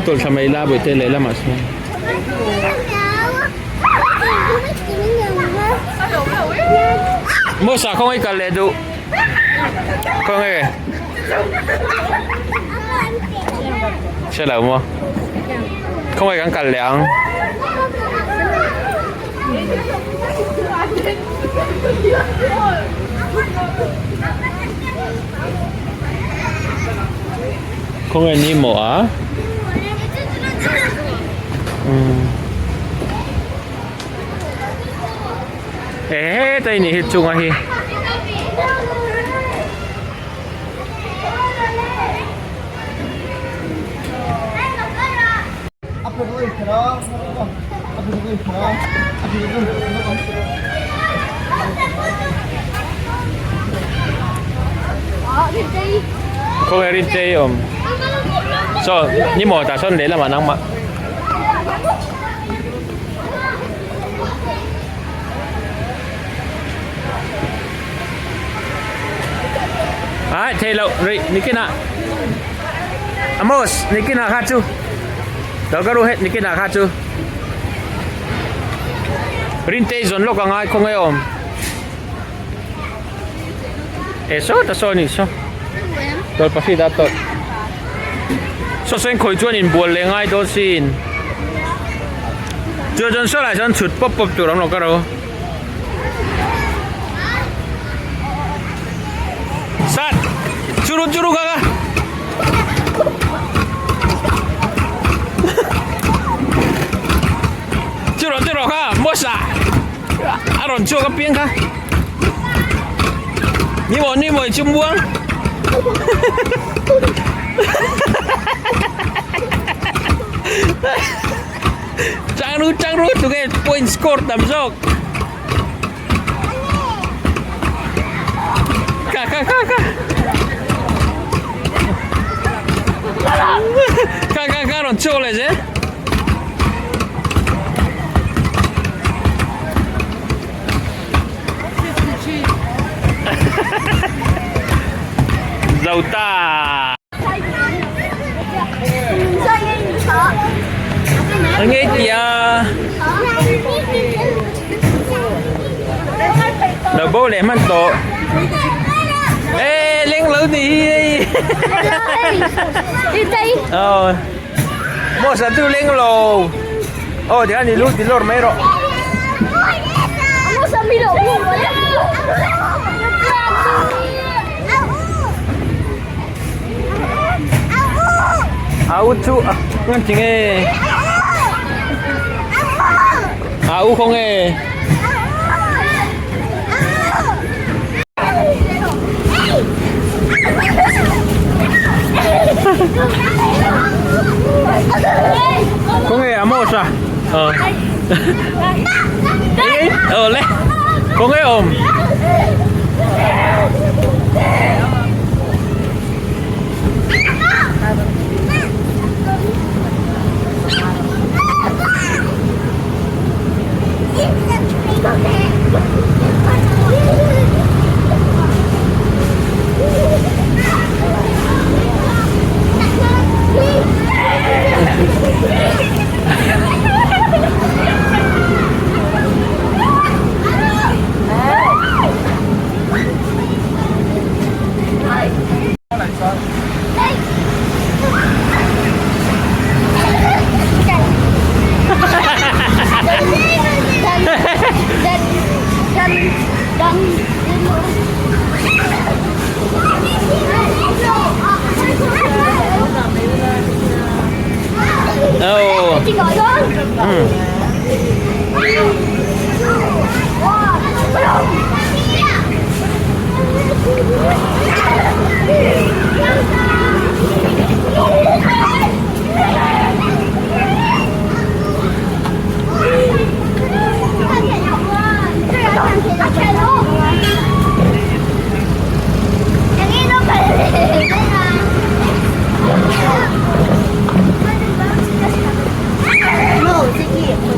tol sa may labo ito lela mas mo. Mo sa kong ikal ledo. Kong siya lang mo. Kong ikang kalyang. Kung ano mo tayo ni hitso nga hi. Kung erin tayo so, ni mo ta son lela manang ma. Ah, tayo niki na. Amos, niki na kacu. Dagaru het niki na kacu. Rinte zon lo kang ay ko ngayon. Eso ta soni so. Tol pasi datot. So sen khoi chuan in bol le ngai do sin. Chu jon so lai jon chut pop pop tu ram lo ka ro. Sat. Churu churu ka. Churu churu ka, mo sa. Aron chu ka piang ka. Ni mo chum buang. Trang rút tụi cái point score tầm dốc. Ka rồi trâu lại chứ. Giàu ta. Anh nghĩ gì à? Đầu bố lẻ man tổ. Ê, lên lưỡi đi. Đi đi. Mo sa tu lên lồ. Thì anh đi lút thì lột mấy rồi. Mo sa mi lột. Áo chú ngon chừng nghe. Áo không nghe. Không nghe amo sao? Lên. Không nghe ôm. Chị gọi con. No, c'est qui?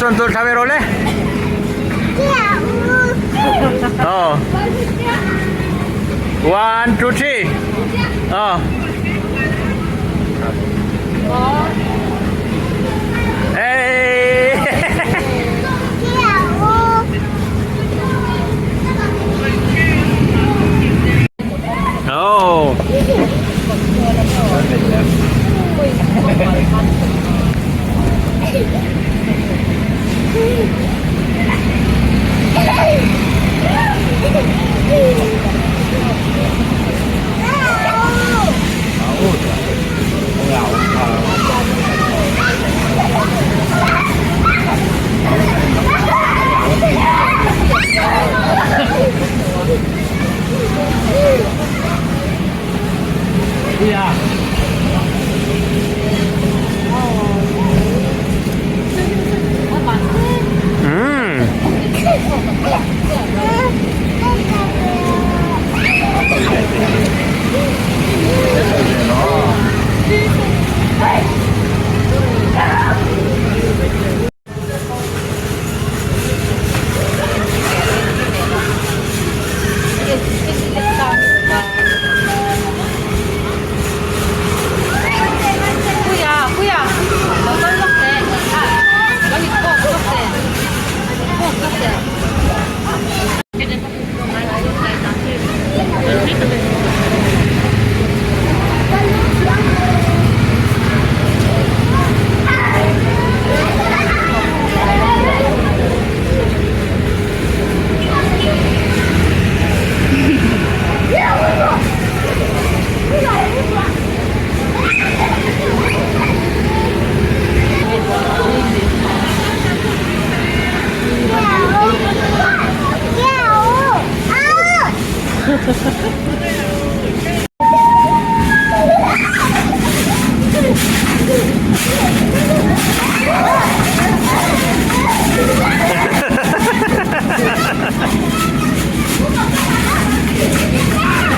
want to sabi role? Oh. 1, 2, 3. Oh. Hey. Oh.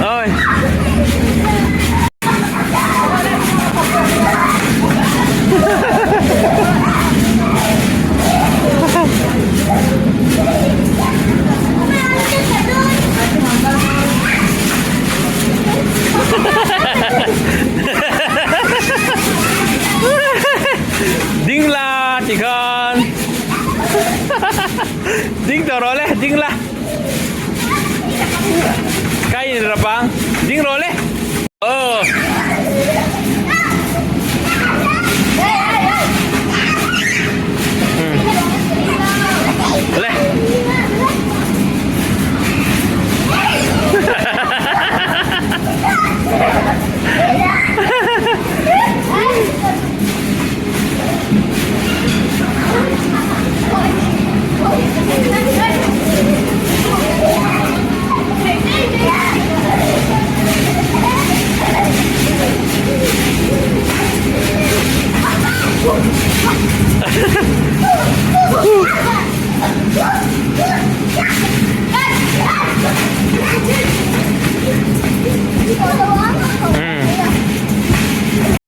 Ôi. Ding la chị con. Ding tao rồi lên, ding la. Cái gì ra bang? Ding rồi lên. Lên. Woo!